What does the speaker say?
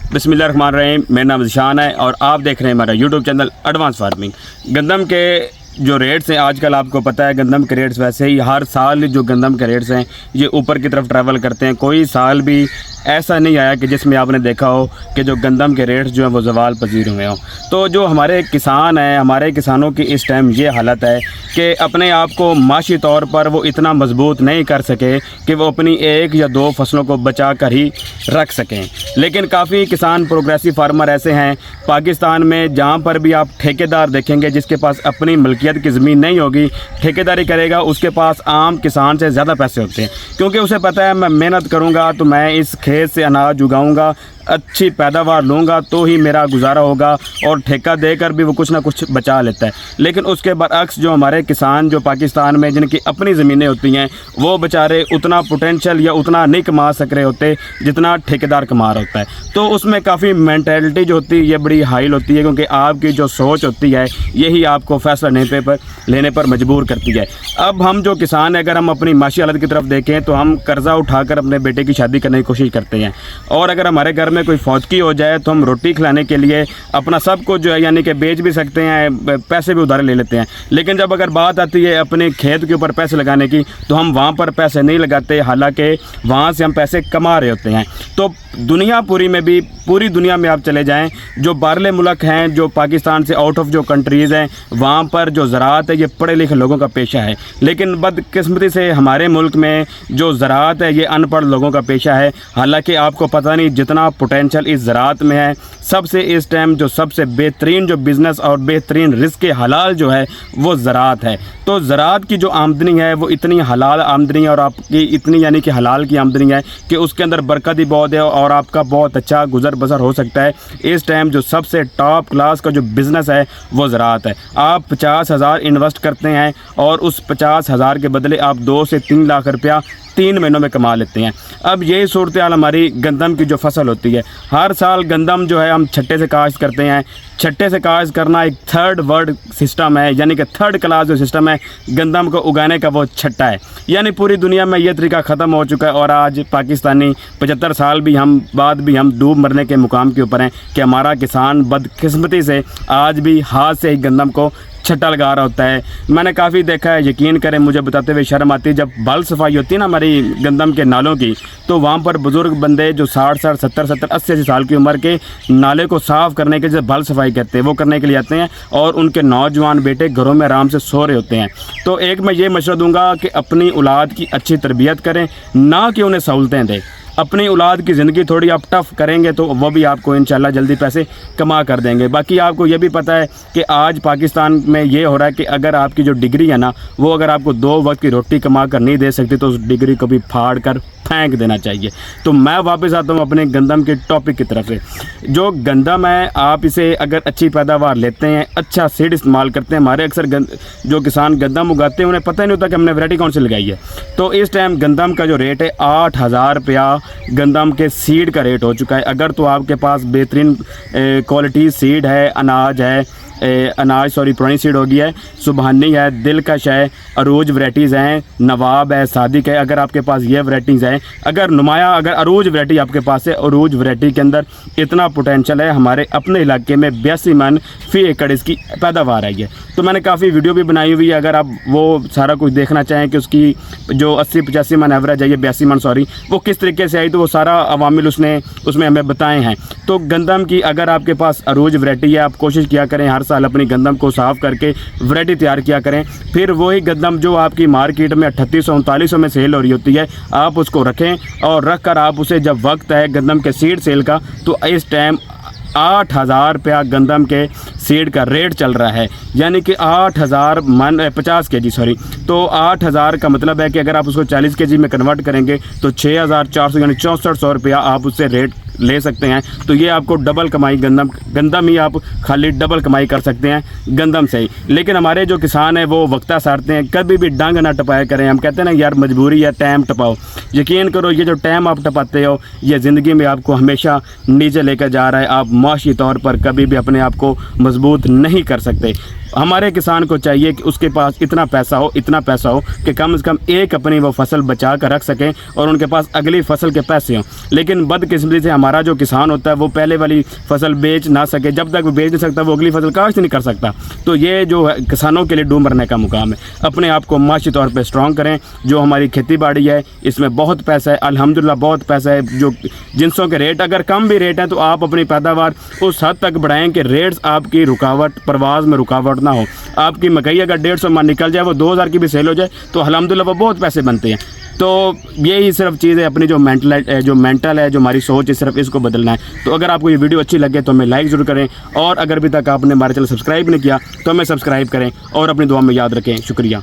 बिस्मिल्लाहिर्रहमानिर्रहीम। मेरा नाम ज़िशान है और आप देख रहे हैं हमारा यूट्यूब चैनल एडवांस फार्मिंग। गंदम के जो रेट्स हैं आजकल आपको पता है, गंदम के रेट्स वैसे ही हर साल जो गंदम के रेट्स हैं ये ऊपर की तरफ ट्रैवल करते हैं। कोई साल भी ऐसा नहीं आया कि जिसमें आपने देखा हो कि जो गंदम के रेट्स जो हैं वो ज़वाल पजीर हुए हों। तो जो हमारे किसान हैं, हमारे किसानों की इस टाइम ये हालत है कि अपने आप को माशी तौर पर वो इतना मजबूत नहीं कर सके कि वो अपनी एक या दो फसलों को बचा कर ही रख सकें। लेकिन काफ़ी किसान प्रोग्रेसिव फार्मर ऐसे हैं पाकिस्तान में जहाँ पर भी आप ठेकेदार देखेंगे जिसके पास अपनी मलकियत की ज़मीन नहीं होगी, ठेकेदारी करेगा, उसके पास आम किसान से ज़्यादा पैसे होते हैं, क्योंकि उसे पता है मैं मेहनत करूँगा तो मैं इस खेत से अनाज उगाऊँगा, अच्छी पैदावार लूँगा तो ही मेरा गुजारा होगा, और ठेका देकर भी वो कुछ ना कुछ बचा लेता है। लेकिन उसके बरअक्स जो हमारे किसान जो पाकिस्तान में जिनकी अपनी ज़मीनें होती हैं वो बेचारे उतना पोटेंशियल या उतना नहीं कमा सक रहे होते जितना ठेकेदार कमा रहा होता है। तो उसमें काफ़ी मेंटालिटी जो होती है ये बड़ी हाइल होती है, क्योंकि आपकी जो सोच होती है यही आपको फैसला लेने पर मजबूर करती है। अब हम जो किसान हैं, अगर हम अपनी माशी हालत की तरफ देखें तो हम कर्ज़ा उठाकर अपने बेटे की शादी करने की कोशिश करते हैं, और अगर हमारे घर में कोई फौतगी हो जाए तो हम रोटी खिलाने के लिए अपना सब कुछ जो है यानी कि बेच भी सकते हैं, पैसे भी उधार ले लेते हैं। लेकिन जब अगर बात आती है अपने खेत के ऊपर पैसे लगाने की तो हम वहाँ पर पैसे नहीं लगाते, हालांकि वहाँ से हम पैसे कमा रहे होते हैं। तो दुनिया पूरी दुनिया में आप चले जाएं, जो बाहरले मुल्क हैं, जो पाकिस्तान से आउट ऑफ जो कंट्रीज़ हैं, वहाँ पर जो ज़राअत है ये पढ़े लिखे लोगों का पेशा है। लेकिन बदकिस्मती से हमारे मुल्क में जो ज़राअत है ये अनपढ़ लोगों का पेशा है। हालांकि आपको पता नहीं जितना पोटेंशियल इस ज़राअत में है। सबसे इस टाइम जो सबसे बेहतरीन जो बिज़नेस और बेहतरीन रिस्क हलाल जो है वो ज़राअत है। तो ज़राअत की जो आमदनी है वो इतनी हलाल आमदनी है और आपकी इतनी यानी कि हलाल की आमदनी है कि उसके अंदर बरकत भी बहुत है और आपका बहुत अच्छा गुजर बसर हो सकता है। इस टाइम जो सबसे टॉप क्लास का जो बिज़नेस है वो ज़राअत है। आप 50,000 इन्वेस्ट करते हैं और उस 50,000 के बदले आप 2 से 3 लाख रुपया 3 महीनों में कमा लेते हैं। अब यही सूरत हाल हमारी गंदम की जो फसल होती है, हर साल गंदम जो है हम छट्टे से काश्त करते हैं। छट्टे से काश्त करना एक थर्ड वर्ल्ड सिस्टम है, यानी कि थर्ड क्लास जो सिस्टम है गंदम को उगाने का वो छट्टा है। यानी पूरी दुनिया में ये तरीका ख़त्म हो चुका है और आज पाकिस्तानी 75 साल भी हम बाद भी हम डूब मरने के मुकाम के ऊपर हैं कि हमारा किसान बदकिस्मती से आज भी हाथ से ही गंदम को छट्टा लगा रहा होता है। मैंने काफ़ी देखा है, यकीन करें मुझे बताते हुए शर्म आती है, जब बाल सफाई होती है ना हमारी गंदम के नालों की, तो वहाँ पर बुज़ुर्ग बंदे जो 60 70 80 साल की उम्र के नाले को साफ़ करने के जो बाल सफाई करते हैं वो करने के लिए आते हैं, और उनके नौजवान बेटे घरों में आराम से सो रहे होते हैं। तो एक मैं ये मशवरा दूँगा कि अपनी औलाद की अच्छी तरबियत करें, ना कि उन्हें सहूलतें दें। अपनी औलाद की ज़िंदगी थोड़ी आप टफ़ करेंगे तो वो भी आपको इंशाल्लाह जल्दी पैसे कमा कर देंगे। बाकी आपको ये भी पता है कि आज पाकिस्तान में ये हो रहा है कि अगर आपकी जो डिग्री है ना वो अगर आपको 2 वक्त की रोटी कमा कर नहीं दे सकती तो उस डिग्री को भी फाड़ कर फेंक देना चाहिए। तो मैं वापस आता हूँ अपने गंदम के टॉपिक की तरफ से। जो गंदम है आप इसे अगर अच्छी पैदावार लेते हैं, अच्छा सीड इस्तेमाल करते हैं, हमारे अक्सर जो किसान गंदम उगाते हैं उन्हें पता ही नहीं होता कि हमने वैरायटी कौन सी लगाई है। तो इस टाइम गंदम का जो रेट है 8,000 रुपया गंदम के सीड का रेट हो चुका है। अगर तो आपके पास बेहतरीन क्वालिटी सीड है, पुरानी सीड होगी है, सुबहानी है, दिलकश है, अरूज वैराइटीज़ हैं, नवाब है, सादिक है, अगर आपके पास ये वैराइटीज़ हैं, अगर अरूज वैरायटी आपके पास है, अरूज वैरायटी के अंदर इतना पोटेंशियल है, हमारे अपने इलाके में 82 मन फ़ी एकड़ इसकी पैदावार आई है। तो मैंने काफ़ी वीडियो भी बनाई हुई है, अगर आप वो सारा कुछ देखना चाहें कि उसकी जो 80-85 मन एवरेज है, ये 82 मन वो किस तरीके से आई, तो वो सारा अवामिल उसमें हमें बताए हैं। तो गंदम की अगर आपके पास अरूज वैरायटी है, आप कोशिश किया करें हर साल अपनी गंदम को साफ़ करके वैरायटी तैयार किया करें। फिर वही गंदम जो आपकी मार्केट में 3800-3900 में सेल हो रही होती है आप उसको रखें, और रख कर आप उसे जब वक्त है गंदम के सीड सेल का, तो इस टाइम 8,000 रुपया गंदम के सीड का रेट चल रहा है, यानी कि 8,000 50 केजी सॉरी। तो 8,000 का मतलब है कि अगर आप उसको 40 केजी में कन्वर्ट करेंगे तो 6,400 यानी 6400 रुपया आप उससे रेट ले सकते हैं। तो ये आपको डबल कमाई गंदम ही आप खाली डबल कमाई कर सकते हैं गंदम से ही। लेकिन हमारे जो किसान हैं वो वक्ता सारते हैं, कभी भी डंग ना टपाया करें। हम कहते हैं ना यार मजबूरी है, टाइम टपाओ। यकीन करो ये जो टाइम आप टपाते हो ये ज़िंदगी में आपको हमेशा नीचे लेकर जा रहा है। आप माशी तौर पर कभी भी अपने आप को मजबूत नहीं कर सकते। हमारे किसान को चाहिए कि उसके पास इतना पैसा हो कि कम से कम एक अपनी वो फसल बचा कर रख सकें और उनके पास अगली फसल के पैसे हों। लेकिन बदकिस्मती से हमारा जो किसान होता है वो पहले वाली फसल बेच ना सके, जब तक वो बेच नहीं सकता वो अगली फसल काश्त नहीं कर सकता। तो ये जो है किसानों के लिए डूब मरने का मुकाम है। अपने आप को माशी तौर पर स्ट्रॉन्ग करें। जो हमारी खेती बाड़ी है इसमें बहुत पैसा है, अल्हम्दुलिल्लाह बहुत पैसा है। जो जिनसों के रेट अगर कम भी रेट हैं तो आप अपनी पैदावार उस हद तक बढ़ाएं कि रेट्स आपकी रुकावट परवाज में रुकावट ना हो। आपकी मकई अगर 150 मन निकल जाए, वो 2000 की भी सेल हो जाए तो अल्हम्दुलिल्लाह वो बहुत पैसे बनते हैं। तो यही सिर्फ चीज़ है, अपनी जो मेंटल है, जो हमारी सोच है, सिर्फ इसको बदलना है। तो अगर आपको ये वीडियो अच्छी लगे तो हमें लाइक ज़रूर करें, और अगर अभी तक आपने हमारे चैनल सब्सक्राइब नहीं किया तो हमें सब्सक्राइब करें और अपनी दुआ में याद रखें। शुक्रिया।